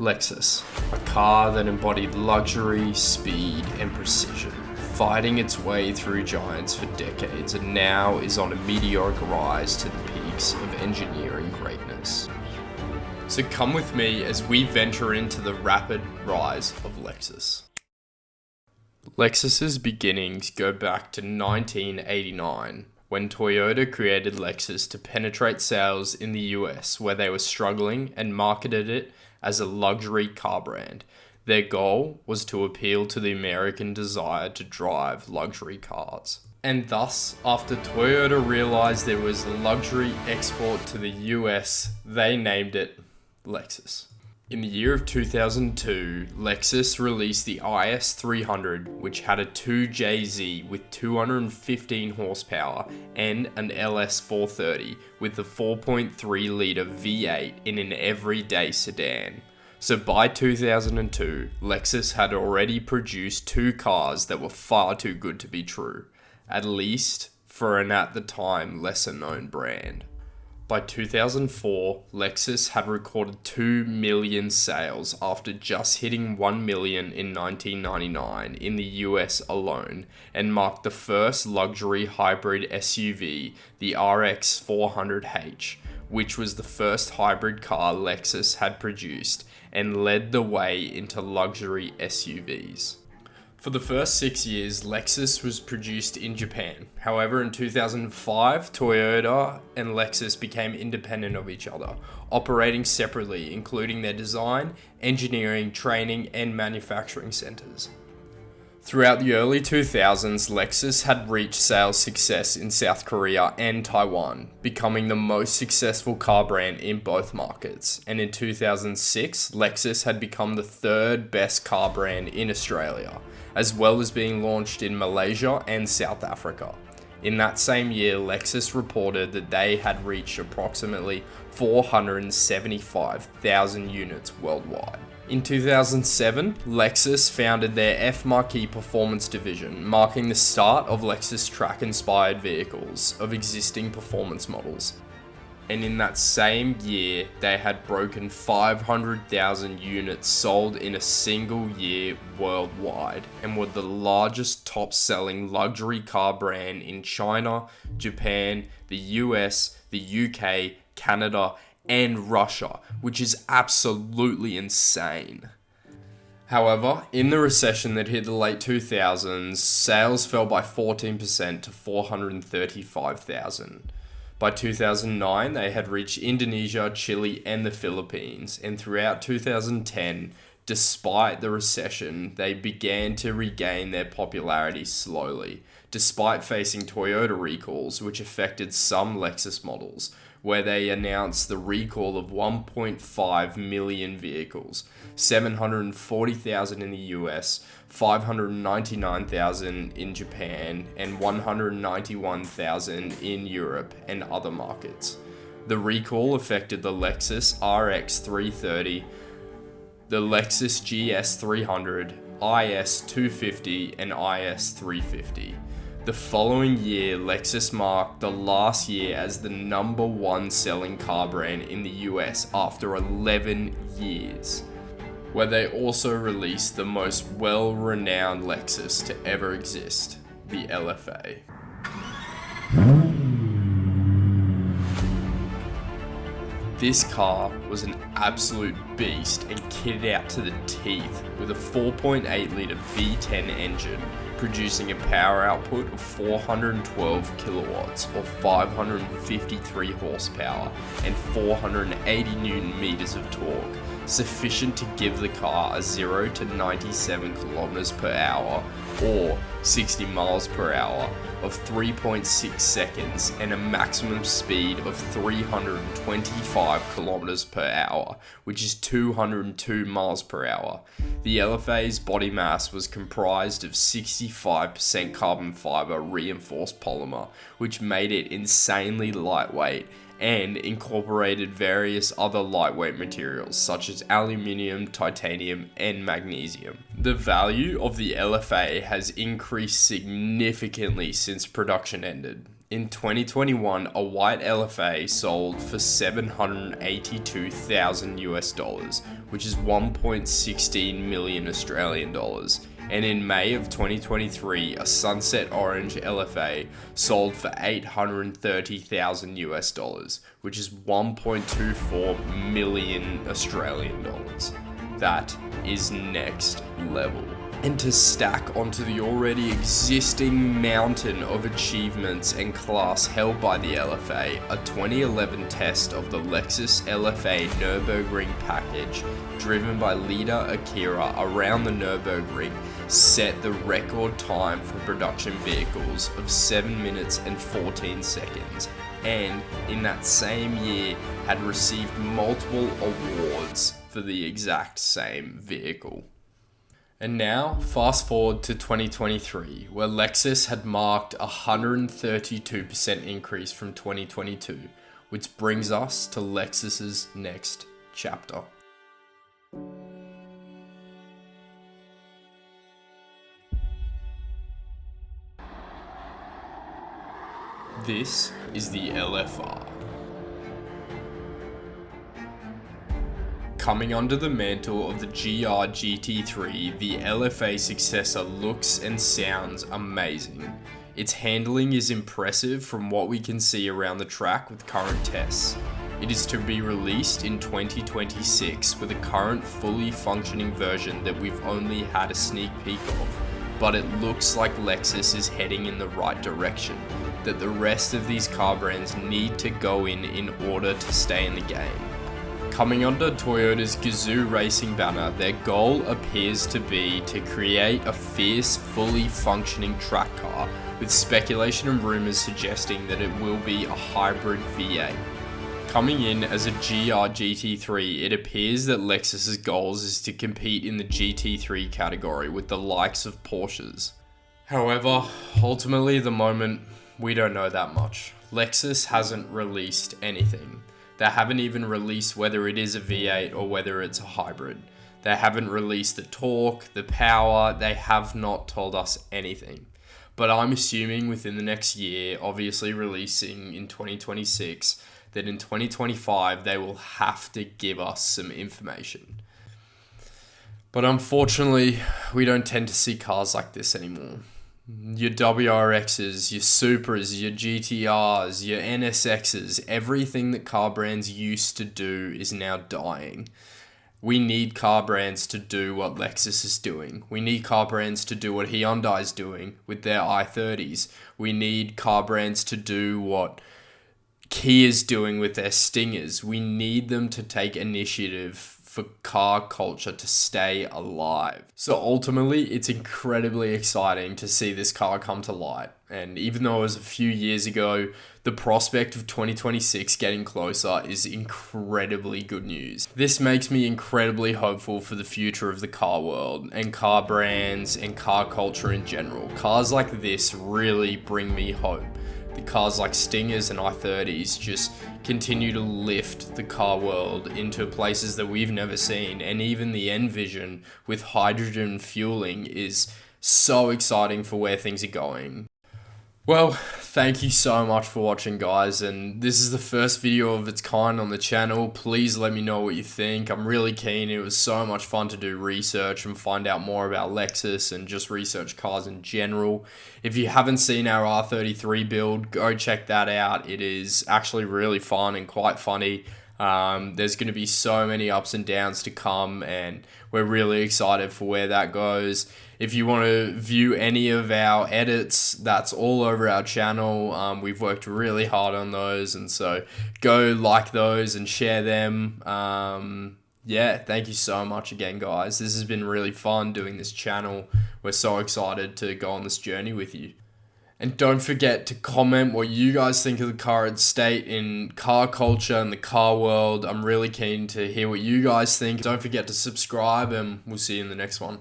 Lexus, a car that embodied luxury, speed, and precision, fighting its way through giants for decades and now is on a meteoric rise to the peaks of engineering greatness. So come with me as we venture into the rapid rise of Lexus. Lexus's beginnings go back to 1989, when Toyota created Lexus to penetrate sales in the US, where they were struggling, and marketed it as a luxury car brand. Their goal was to appeal to the American desire to drive luxury cars. And thus, after Toyota realized there was a luxury export to the US, they named it Lexus. In the year of 2002, Lexus released the IS300, which had a 2JZ with 215 horsepower and an LS430 with a 4.3 litre V8 in an everyday sedan. So by 2002, Lexus had already produced two cars that were far too good to be true, at least for an at the time lesser known brand. By 2004, Lexus had recorded 2 million sales after just hitting 1 million in 1999 in the US alone, and marked the first luxury hybrid SUV, the RX 400h, which was the first hybrid car Lexus had produced and led the way into luxury SUVs. For the first 6 years, Lexus was produced in Japan. However, in 2005, Toyota and Lexus became independent of each other, operating separately, including their design, engineering, training, and manufacturing centers. Throughout the early 2000s, Lexus had reached sales success in South Korea and Taiwan, becoming the most successful car brand in both markets. And in 2006, Lexus had become the third best car brand in Australia, as well as being launched in Malaysia and South Africa. In that same year, Lexus reported that they had reached approximately 475,000 units worldwide. In 2007, Lexus founded their F-Marquee Performance division, marking the start of Lexus track-inspired vehicles of existing performance models. And in that same year, they had broken 500,000 units sold in a single year worldwide, and were the largest top-selling luxury car brand in China, Japan, the US, the UK, Canada, and Russia, which is absolutely insane. However, in the recession that hit the late 2000s, sales fell by 14% to 435,000. By 2009, they had reached Indonesia, Chile, and the Philippines, and throughout 2010, despite the recession, they began to regain their popularity slowly, despite facing Toyota recalls, which affected some Lexus models, where they announced the recall of 1.5 million vehicles, 740,000 in the US, 599,000 in Japan, and 191,000 in Europe and other markets. The recall affected the Lexus RX 330, the Lexus GS 300, IS 250, and IS 350. The following year, Lexus marked the last year as the number one selling car brand in the US after 11 years, where they also released the most well-renowned Lexus to ever exist, the LFA. This car was an absolute beast and kitted out to the teeth with a 4.8 litre V10 engine, producing a power output of 412 kilowatts or 553 horsepower and 480 newton meters of torque, sufficient to give the car a 0 to 97 kilometers per hour or 60 miles per hour of 3.6 seconds and a maximum speed of 325 kilometers per hour, which is 202 miles per hour. The LFA's body mass was comprised of 65% carbon fiber reinforced polymer, which made it insanely lightweight, and incorporated various other lightweight materials such as aluminium, titanium, and magnesium. The value of the LFA has increased significantly since production ended, In 2021, a white LFA sold for $782,000, which is 1.16 million Australian dollars. And in May of 2023, a sunset orange LFA sold for $830,000, which is 1.24 million Australian dollars. That is next level. And to stack onto the already existing mountain of achievements and class held by the LFA, a 2011 test of the Lexus LFA Nurburgring package, driven by leader Akira around the Nurburgring, set the record time for production vehicles of 7 minutes and 14 seconds, and in that same year had received multiple awards for the exact same vehicle. And now, fast forward to 2023, where Lexus had marked a 132% increase from 2022, which brings us to Lexus's next chapter. This is the LFR. Coming under the mantle of the GR GT3, the LFA successor looks and sounds amazing. Its handling is impressive from what we can see around the track with current tests. It is to be released in 2026 with a current fully functioning version that we've only had a sneak peek of, but it looks like Lexus is heading in the right direction, that the rest of these car brands need to go in order to stay in the game. Coming under Toyota's Gazoo Racing banner, their goal appears to be to create a fierce, fully functioning track car, with speculation and rumours suggesting that it will be a hybrid V8. Coming in as a GR GT3, it appears that Lexus's goals is to compete in the GT3 category with the likes of Porsches. However, ultimately at the moment, we don't know that much. Lexus hasn't released anything. They haven't even released whether it is a V8 or whether it's a hybrid. They haven't released the torque, the power, they have not told us anything. But I'm assuming within the next year, obviously releasing in 2026, that in 2025 they will have to give us some information. But unfortunately, we don't tend to see cars like this anymore. Your WRXs, your Supras, your GTRs, your NSXs, everything that car brands used to do is now dying. We need car brands to do what Lexus is doing. We need car brands to do what Hyundai is doing with their i30s. We need car brands to do what Kia's doing with their Stingers. We need them to take initiative for car culture to stay alive. So ultimately, it's incredibly exciting to see this car come to light. And even though it was a few years ago, the prospect of 2026 getting closer is incredibly good news. This makes me incredibly hopeful for the future of the car world and car brands and car culture in general. Cars like this really bring me hope. The cars like Stingers and i30s just continue to lift the car world into places that we've never seen, and even the Envision with hydrogen fueling is so exciting for where things are going. Well, thank you so much for watching, guys, and this is the first video of its kind on the channel. Please let me know what you think. I'm really keen. It was so much fun to do research and find out more about Lexus and just research cars in general. If you haven't seen our R33 build, go check that out. It is actually really fun and quite funny. There's going to be so many ups and downs to come, and we're really excited for where that goes. If you want to view any of our edits, that's all over our channel. We've worked really hard on those, and so go like those and share them. Yeah, thank you so much again, guys. This has been really fun doing this channel. We're so excited to go on this journey with you. And don't forget to comment what you guys think of the current state in car culture and the car world. I'm really keen to hear what you guys think. Don't forget to subscribe, and we'll see you in the next one.